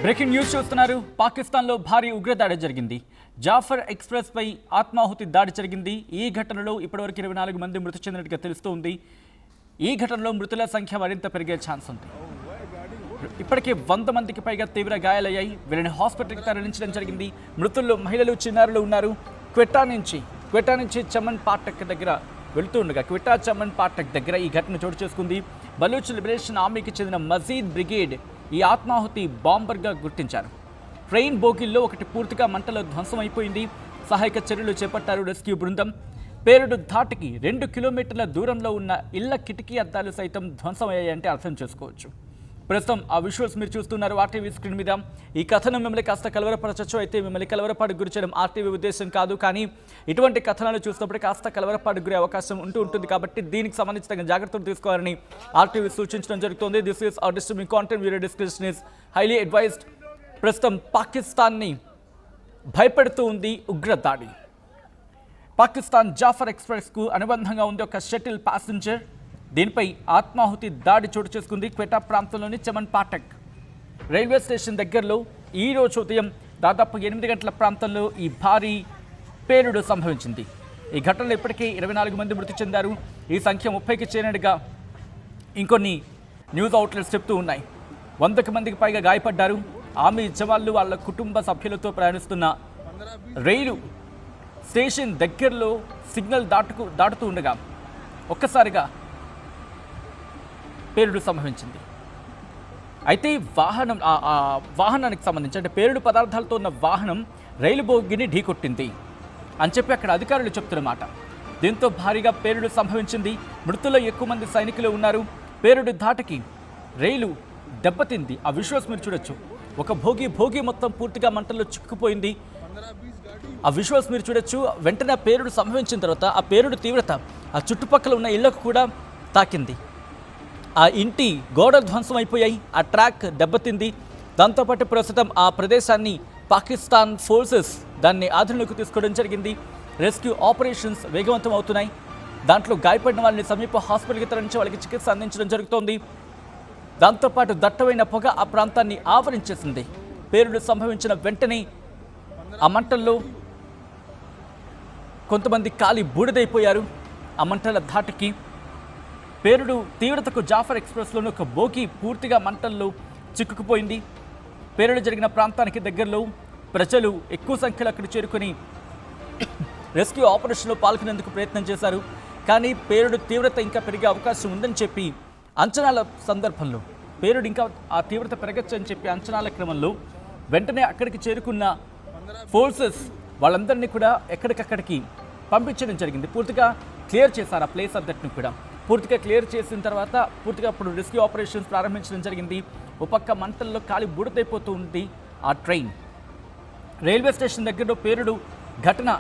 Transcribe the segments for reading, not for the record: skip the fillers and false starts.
Breaking news చూస్తున్నారు. పాకిస్తాన్లో భారీ ఉగ్రదాడి జరిగింది. జాఫర్ ఎక్స్ప్రెస్ పై ఆత్మాహుతి దాడి జరిగింది. ఈ ఘటనలో ఇప్పటివరకు 24 మంది మృతి చెందినట్టుగా తెలుస్తోంది. ఈ ఘటనలో మృతుల సంఖ్య మరింత పెరిగే ఛాన్స్ ఉంది. ఇప్పటికే 100 మందికి పైగా తీవ్ర గాయాలయ్యాయి. వీరిని హాస్పిటల్కి తరలించడం జరిగింది. మృతుల్లో మహిళలు, చిన్నారులు ఉన్నారు. క్వెట్టా నుంచి చమన్ పాటక్ దగ్గర వెళుతూ ఉండగా క్వెట్టా చమన్ పాటక్ దగ్గర ఈ ఘటన చోటు చేసుకుంది. బలూచ్ లిబరేషన్ ఆర్మీకి చెందిన మజీద్ బ్రిగేడ్ ఈ ఆత్మాహుతి బాంబర్గా గుర్తించారు. ట్రైన్ బోగిల్లో ఒకటి పూర్తిగా మంటలో ధ్వంసం అయిపోయింది. సహాయక చర్యలు చేపట్టారు రెస్క్యూ బృందం. పేరుడు ధాటికి 2 కిలోమీటర్ల దూరంలో ఉన్న ఇళ్ల కిటికీ అద్దాలు సైతం ధ్వంసమయ్యాయంటే అర్థం చేసుకోవచ్చు. ప్రస్తుతం ఆ విజువల్స్ మీరు చూస్తున్నారు ఆర్టీవీ స్క్రీన్ మీద. ఈ కథనం మిమ్మల్ని కాస్త కలవరపరచచ్చు. అయితే మిమ్మల్ని కలవరపాటుకు గురి చేయడం ఆర్టీవీ ఉద్దేశం కాదు. కానీ ఇటువంటి కథనాలు చూసినప్పుడు కాస్త కలవరపాటుకు గురే అవకాశం ఉంటుంది. కాబట్టి దీనికి సంబంధించి తగిన జాగ్రత్తలు తీసుకోవాలని ఆర్టీవీ సూచించడం జరుగుతుంది. This is our distributing content. Video description is highly advised. ప్రస్తుతం పాకిస్తాన్ని భయపెడుతూ ఉంది ఉగ్రదాడి. పాకిస్తాన్ జాఫర్ ఎక్స్ప్రెస్కు అనుబంధంగా ఉంది ఒక షటిల్ ప్యాసింజర్. దీనిపై ఆత్మాహుతి దాడి చోటు చేసుకుంది. క్వెట్టా ప్రాంతంలోని చమన్ పాటక్ రైల్వే స్టేషన్ దగ్గరలో ఈ రోజు ఉదయం దాదాపు 8 గంటల ప్రాంతంలో ఈ భారీ పేలుడు సంభవించింది. ఈ ఘటనలో ఇప్పటికే 24 మంది మృతి చెందారు. ఈ సంఖ్య 30కి చేరినట్టుగా ఇంకొన్ని న్యూస్ అవుట్లెట్స్ చెప్తూ ఉన్నాయి. 100కి మందికి పైగా గాయపడ్డారు. ఆర్మీ జవాన్లు వాళ్ళ కుటుంబ సభ్యులతో ప్రయాణిస్తున్న రైలు స్టేషన్ దగ్గరలో సిగ్నల్ దాటుతూ ఉండగా ఒక్కసారిగా పేలుడు సంభవించింది. అయితే వాహనానికి సంబంధించి అంటే పేలుడు పదార్థాలతో ఉన్న వాహనం రైలు బోగిని ఢీకొట్టింది అని చెప్పి అక్కడ అధికారులు చెప్తున్నమాట. దీంతో భారీగా పేలుడు సంభవించింది. మృతుల్లో ఎక్కువ మంది సైనికులు ఉన్నారు. పేలుడు ధాటికి రైలు దెబ్బతింది. ఆ విజువల్స్ మీరు చూడొచ్చు. ఒక భోగి మొత్తం పూర్తిగా మంటల్లో చిక్కుకుపోయింది. ఆ విజువల్స్ మీరు చూడొచ్చు. వెంటనే ఆ పేలుడు సంభవించిన తర్వాత ఆ పేలుడు తీవ్రత ఆ చుట్టుపక్కల ఉన్న ఇళ్లకు కూడా తాకింది. ఆ ఇంటి గోడలు ధ్వంసం అయిపోయాయి. ఆ ట్రాక్ దెబ్బతింది. దాంతోపాటు ప్రస్తుతం ఆ ప్రదేశాన్ని పాకిస్తాన్ ఫోర్సెస్ దాన్ని ఆధీనంలోకి తీసుకోవడం జరిగింది. రెస్క్యూ ఆపరేషన్స్ వేగవంతం అవుతున్నాయి. దాంట్లో గాయపడిన వాళ్ళని సమీప హాస్పిటల్కి తరలించి వాళ్ళకి చికిత్స అందించడం జరుగుతోంది. దాంతోపాటు దట్టమైన పొగ ఆ ప్రాంతాన్ని ఆవరించేసింది. పేలుడు సంభవించిన వెంటనే ఆ మంటల్లో కొంతమంది కాలి బూడిదైపోయారు. ఆ మంటల ధాటికి పేలుడు తీవ్రతకు జాఫర్ ఎక్స్ప్రెస్లోని ఒక బోగి పూర్తిగా మంటల్లో చిక్కుకుపోయింది. పేలుడు జరిగిన ప్రాంతానికి దగ్గరలో ప్రజలు ఎక్కువ సంఖ్యలో అక్కడ చేరుకొని రెస్క్యూ ఆపరేషన్లో పాల్గొనేందుకు ప్రయత్నం చేశారు. కానీ పేలుడు తీవ్రత ఇంకా పెరిగే అవకాశం ఉందని చెప్పి అంచనాల సందర్భంలో పేలుడు ఇంకా ఆ తీవ్రత పెరగచ్చు అని చెప్పి అంచనాల క్రమంలో వెంటనే అక్కడికి చేరుకున్న ఫోర్సెస్ వాళ్ళందరినీ కూడా ఎక్కడికక్కడికి పంపించడం జరిగింది. పూర్తిగా క్లియర్ చేశారు ఆ ప్లేస్ అంతటిని కూడా. పూర్తిగా క్లియర్ చేసిన తర్వాత పూర్తిగా అప్పుడు రెస్క్యూ ఆపరేషన్స్ ప్రారంభించడం జరిగింది. ఒక పక్క మంటల్లో కాలి బూడిదైపోతూ ఉంది ఆ ట్రైన్. రైల్వే స్టేషన్ దగ్గరలో పేలుడు ఘటన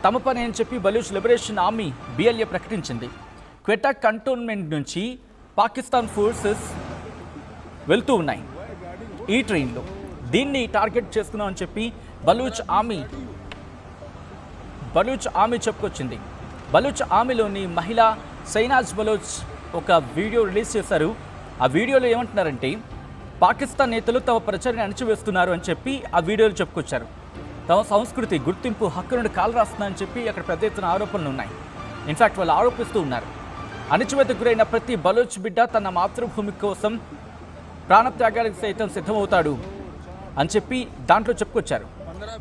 తమ పని అని చెప్పి బలూచ్ లిబరేషన్ ఆర్మీ BLA ప్రకటించింది. క్వెట్టా కంటోన్మెంట్ నుంచి పాకిస్తాన్ ఫోర్సెస్ వెళ్తూ ఉన్నాయి ఈ ట్రైన్లో. దీన్ని టార్గెట్ చేసుకున్నామని చెప్పి బలూచ్ ఆర్మీ చెప్పుకొచ్చింది. బలూచ్ ఆర్మీలోని మహిళ సైనాజ్ బలోచ్ ఒక వీడియో రిలీజ్ చేశారు. ఆ వీడియోలో ఏమంటున్నారంటే పాకిస్తాన్ నేతలు తమ ప్రచారాన్ని అణచివేస్తున్నారు అని చెప్పి ఆ వీడియోలో చెప్పుకొచ్చారు. తమ సంస్కృతి గుర్తింపు హక్కు నుండి కాలు రాస్తుందని చెప్పి అక్కడ పెద్ద ఎత్తున ఆరోపణలు ఉన్నాయి. ఇన్ఫ్యాక్ట్ వాళ్ళు ఆరోపిస్తూ ఉన్నారు. అణచివేతకు గురైన ప్రతి బలోచ్ బిడ్డ తన మాతృభూమి కోసం ప్రాణత్యాగాలకు సైతం సిద్ధమవుతాడు అని చెప్పి దాంట్లో చెప్పుకొచ్చారు.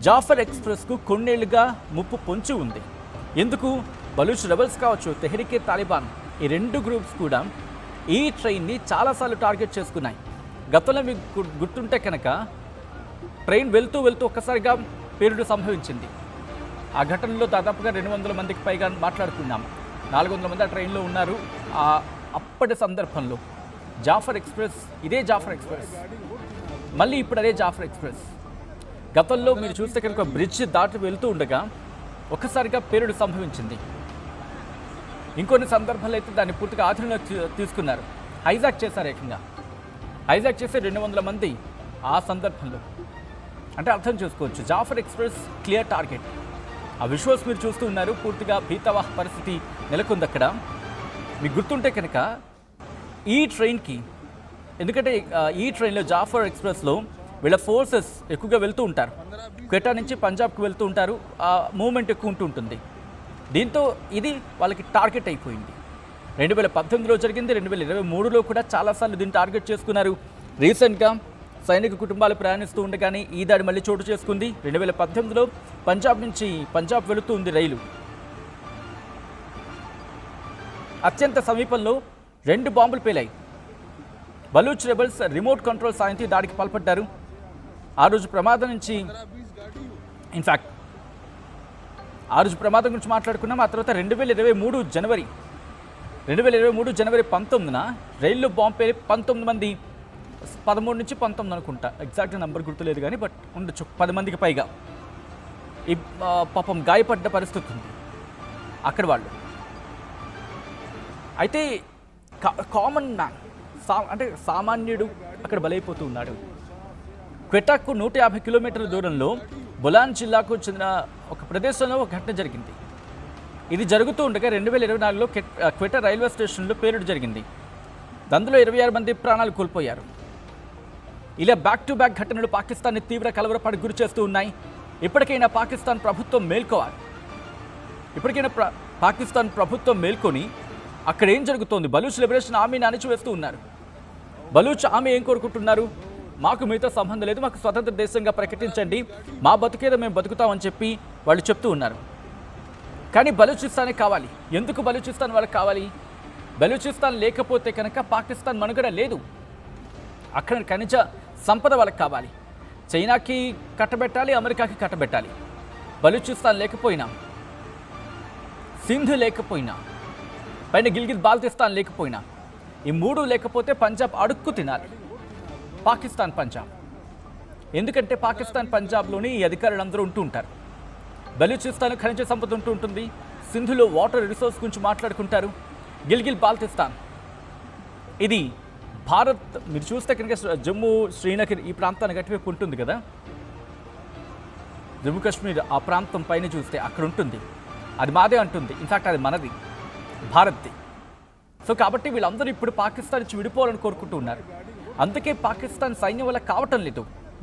జాఫర్ ఎక్స్ప్రెస్కు కొన్నేళ్లుగా ముప్పు పొంచి ఉంది. ఎందుకు? బలూచ్ రెబల్స్ కావచ్చు, తెహ్రీకే తాలిబాన్, ఈ 2 గ్రూప్స్ కూడా ఈ ట్రైన్ని చాలాసార్లు టార్గెట్ చేసుకున్నాయి. గతంలో మీకు గుర్తుంటే కనుక ట్రైన్ వెళ్తూ ఒక్కసారిగా పేలుడు సంభవించింది. ఆ ఘటనలో దాదాపుగా 200 మందికి పైగా మాట్లాడుకున్నాం. 400 మంది ఆ ట్రైన్లో ఉన్నారు. అప్పటి సందర్భంలో ఇదే జాఫర్ ఎక్స్ప్రెస్ మళ్ళీ ఇప్పుడు అదే జాఫర్ ఎక్స్ప్రెస్. గతంలో మీరు చూస్తే కనుక బ్రిడ్జ్ దాటి వెళ్తూ ఉండగా ఒక్కసారిగా పేలుడు సంభవించింది. ఇంకొన్ని సందర్భాలు అయితే దాన్ని పూర్తిగా ఆధీనంలో తీసుకున్నారు. హైజాక్ చేశారు. ఏకంగా హైజాక్ చేసే 200 మంది ఆ సందర్భంలో. అంటే అర్థం చేసుకోవచ్చు జాఫర్ ఎక్స్ప్రెస్ క్లియర్ టార్గెట్. ఆ విజువల్స్ మీరు చూస్తూ ఉన్నారు. పూర్తిగా భీతావహ పరిస్థితి నెలకొంది అక్కడ. మీకు గుర్తుంటే కనుక ఈ ట్రైన్కి, ఎందుకంటే ఈ ట్రైన్లో జాఫర్ ఎక్స్ప్రెస్లో వీళ్ళ ఫోర్సెస్ ఎక్కువగా వెళ్తూ ఉంటారు. క్వెటా నుంచి పంజాబ్కి వెళ్తూ ఉంటారు. ఆ మూమెంట్ ఎక్కువ ఉంటుంది. దీంతో ఇది వాళ్ళకి టార్గెట్ అయిపోయింది. 2018లో జరిగింది, 2023లో కూడా చాలాసార్లు దీన్ని టార్గెట్ చేసుకున్నారు. రీసెంట్గా సైనిక కుటుంబాలు ప్రయాణిస్తూ ఉండగానే ఈ దాడి మళ్ళీ చోటు చేసుకుంది. 2018లో పంజాబ్ నుంచి పంజాబ్ వెళుతూ ఉంది రైలు. అత్యంత సమీపంలో 2 బాంబులు పేలాయి. బలూచ్ రెబల్స్ రిమోట్ కంట్రోల్ సాయంతో దాడికి పాల్పడ్డారు. ఆ రోజు ప్రమాదం గురించి మాట్లాడుకున్నాం. ఆ తర్వాత 2023 జనవరి 19న రైల్లో బాంబు పేలి 19 మంది, 13 నుంచి 19 అనుకుంటా, ఎగ్జాక్ట్ నెంబర్ గుర్తులేదు కానీ బట్ ఉండొచ్చు, 10 మందికి పైగా ఈ పాపం గాయపడ్డ పరిస్థితి ఉంది అక్కడ వాళ్ళు. అయితే కామన్ మ్యాన్ అంటే సామాన్యుడు అక్కడ బలైపోతూ ఉన్నాడు. క్వెటాకు 150 కిలోమీటర్ల దూరంలో బొలాన్ జిల్లాకు చెందిన ఒక ప్రదేశంలో ఒక ఘటన జరిగింది. ఇది జరుగుతూ ఉండగా 2024లో క్వెటా రైల్వే స్టేషన్లో పేలుడు జరిగింది. అందులో 26 మంది ప్రాణాలు కోల్పోయారు. ఇలా బ్యాక్ టు బ్యాక్ ఘటనలు పాకిస్తాన్ని తీవ్ర కలవరపాటుకు గురి చేస్తూ ఉన్నాయి. ఇప్పటికైనా పాకిస్తాన్ ప్రభుత్వం మేల్కోవాలి. పాకిస్తాన్ ప్రభుత్వం మేల్కొని అక్కడ ఏం జరుగుతోంది? బలూచ్ లిబరేషన్ ఆర్మీని అణిచివేస్తూ ఉన్నారు. బలూచ్ ఆర్మీ ఏం కోరుకుంటున్నారు? మాకు మీతో సంబంధం లేదు, మాకు స్వతంత్ర దేశంగా ప్రకటించండి, మా బతుకేదో మేము బతుకుతామని చెప్పి వాళ్ళు చెప్తూ ఉన్నారు. కానీ బలూచిస్తానే కావాలి. ఎందుకు బలూచిస్తాన్ వాళ్ళకి కావాలి? బలూచిస్తాన్ లేకపోతే కనుక పాకిస్తాన్ మనుగడ లేదు. అక్కడ ఖనిజ సంపద వాళ్ళకి కావాలి. చైనాకి కట్టబెట్టాలి, అమెరికాకి కట్టబెట్టాలి. బలూచిస్తాన్ లేకపోయినా, సింధ్ లేకపోయినా, పైన గిల్గిత్ బాల్తిస్తాన్ లేకపోయినా, ఈ 3 లేకపోతే పంజాబ్ అడుక్కు తినాలి. పాకిస్తాన్ పంజాబ్. ఎందుకంటే పాకిస్తాన్ పంజాబ్లోని ఈ అధికారులందరూ ఉంటూ ఉంటారు. బలూచిస్తాన్ ఖనిజ సంపద ఉంటుంది. సింధులో వాటర్ రిసోర్స్ గురించి మాట్లాడుకుంటారు. గిల్గిల్ బాల్తిస్తాన్ ఇది భారత్, మీరు చూస్తే కనుక జమ్మూ శ్రీనగర్ ఈ ప్రాంతానికి అటువైపు ఉంటుంది కదా, జమ్మూ కాశ్మీర్ ఆ ప్రాంతం పైన చూస్తే అక్కడ ఉంటుంది. అది మాదే అంటుంది. ఇన్ఫ్యాక్ట్ అది మనది, భారత్ది. సో కాబట్టి వీళ్ళందరూ ఇప్పుడు పాకిస్తాన్ నుంచి విడిపోవాలని కోరుకుంటూ ఉన్నారు. అందుకే పాకిస్తాన్ సైన్యం వల్ల కావటం లేదు,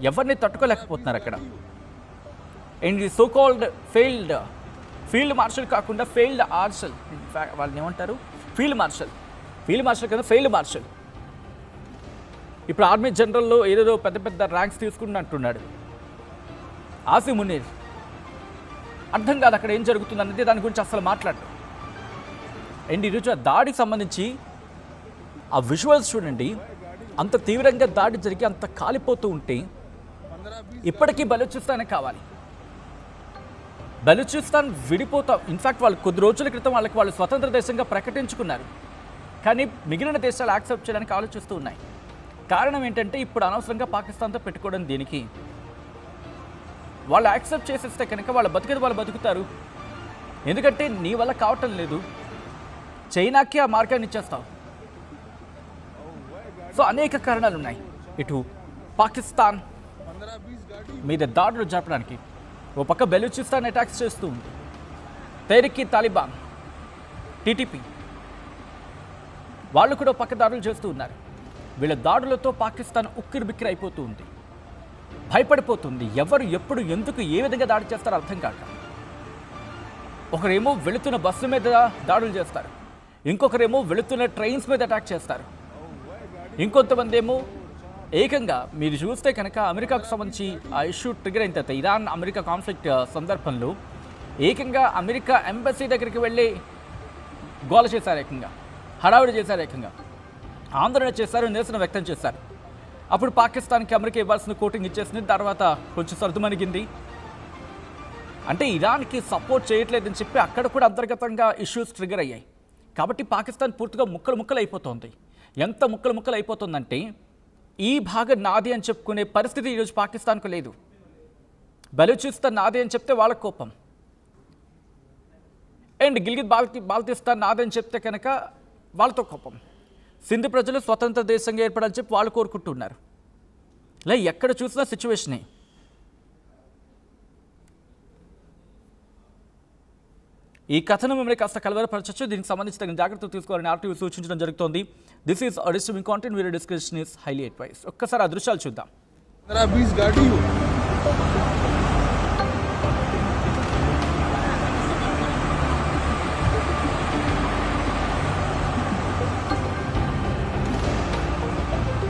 ఎవరిని తట్టుకోలేకపోతున్నారు అక్కడ. అండ్ ఈ సో కాల్డ్ ఫీల్డ్ మార్షల్ కాకుండా ఫెయిల్డ్ ఆర్షల్, వాళ్ళని ఏమంటారు? ఫీల్డ్ మార్షల్ కదా, ఫెయిల్డ్ మార్షల్. ఇప్పుడు ఆర్మీ జనరల్లో ఏదేదో పెద్ద పెద్ద ర్యాంక్స్ తీసుకుంటున్నట్టున్నాడు ఆసిమ్ మునీర్. అర్థం కాదు అక్కడ ఏం జరుగుతుంది అనేది, దాని గురించి అసలు మాట్లాడటం. అండ్ ఈరోజు ఆ దాడికి సంబంధించి ఆ విజువల్స్ చూడండి. అంత తీవ్రంగా దాడి జరిగి అంత కాలిపోతూ ఉంటే ఇప్పటికీ బలూచిస్తానే కావాలి. బలూచిస్తాన్ విడిపోతాం. ఇన్ఫ్యాక్ట్ వాళ్ళు కొద్ది రోజుల క్రితం వాళ్ళు స్వతంత్ర దేశంగా ప్రకటించుకున్నారు. కానీ మిగిలిన దేశాలు యాక్సెప్ట్ చేయడానికి ఆలోచిస్తూ ఉన్నాయి. కారణం ఏంటంటే ఇప్పుడు అనవసరంగా పాకిస్తాన్తో పెట్టుకోవడం. దీనికి వాళ్ళు యాక్సెప్ట్ చేసేస్తే కనుక వాళ్ళ బతికేది వాళ్ళు బతుకుతారు. ఎందుకంటే నీ వల్ల కావటం లేదు, చైనాకి ఆ మార్గాన్ని ఇచ్చేస్తావు. సో అనేక కారణాలు ఉన్నాయి. ఇటు పాకిస్తాన్ మీద దాడులు జరపడానికి ఓ పక్క బెలూచిస్తాన్ అటాక్స్ చేస్తూ ఉంది. తెహ్రీక్ తాలిబాన్ టీటీపీ వాళ్ళు కూడా పక్క దాడులు చేస్తూ ఉన్నారు. వీళ్ళ దాడులతో పాకిస్తాన్ ఉక్కిరిబిక్కిరి అయిపోతూ ఉంది, భయపడిపోతుంది. ఎవరు ఎప్పుడు ఎందుకు ఏ విధంగా దాడి చేస్తారో అర్థం కాక. ఒకరేమో వెళుతున్న బస్సు మీద దాడులు చేస్తారు, ఇంకొకరేమో వెళుతున్న ట్రైన్స్ మీద అటాక్ చేస్తారు, ఇంకొంతమంది ఏమో ఏకంగా మీరు చూస్తే కనుక అమెరికాకు సంబంధించి ఆ ఇష్యూ ట్రిగర్ అయిన తర్వాత ఇరాన్ అమెరికా కాన్ఫ్లిక్ట్ సందర్భంలో ఏకంగా అమెరికా ఎంబసీ దగ్గరికి వెళ్ళి గోల చేశారు, ఏకంగా హడావుడి చేశారు, ఏకంగా ఆందోళన చేశారు, నిరసన వ్యక్తం చేశారు. అప్పుడు పాకిస్తాన్కి అమెరికా ఇవ్వాల్సిన కోటింగ్ ఇచ్చేసింది. తర్వాత కొంచెం సర్దుమణిగింది. అంటే ఇరాన్కి సపోర్ట్ చేయట్లేదని చెప్పి అక్కడ కూడా అంతర్గతంగా ఇష్యూస్ ట్రిగర్ అయ్యాయి. కాబట్టి పాకిస్తాన్ పూర్తిగా ముక్కలు అయిపోతుంది. ఎంత ముక్కలు అయిపోతుందంటే ఈ భాగం నాది అని చెప్పుకునే పరిస్థితి ఈరోజు పాకిస్తాన్కు లేదు. బలూచిస్తాన్ నాది అని చెప్తే వాళ్ళ కోపం, అండ్ గిల్గిత్ బాల్తిస్తాన్ నాది అని చెప్తే కనుక వాళ్ళతో కోపం. సింధు ప్రజలు స్వతంత్ర దేశంగా ఏర్పడాలని చెప్పి వాళ్ళు కోరుకుంటున్నారు. ఇలా ఎక్కడ చూసినా సిచ్యువేషనే. ఈ కథను మిమ్మల్ని కాస్త కలవరపరచచ్చు. దీనికి సంబంధించి తగిన జాగ్రత్తలు తీసుకోవాలని ఆర్టీవీ సూచించడం జరుగుతోంది. This is disturbing content, video description is highly advice. ఒక్కసారి ఆ దృశ్యాలు చూద్దాం. 15-20 गाड़ी हो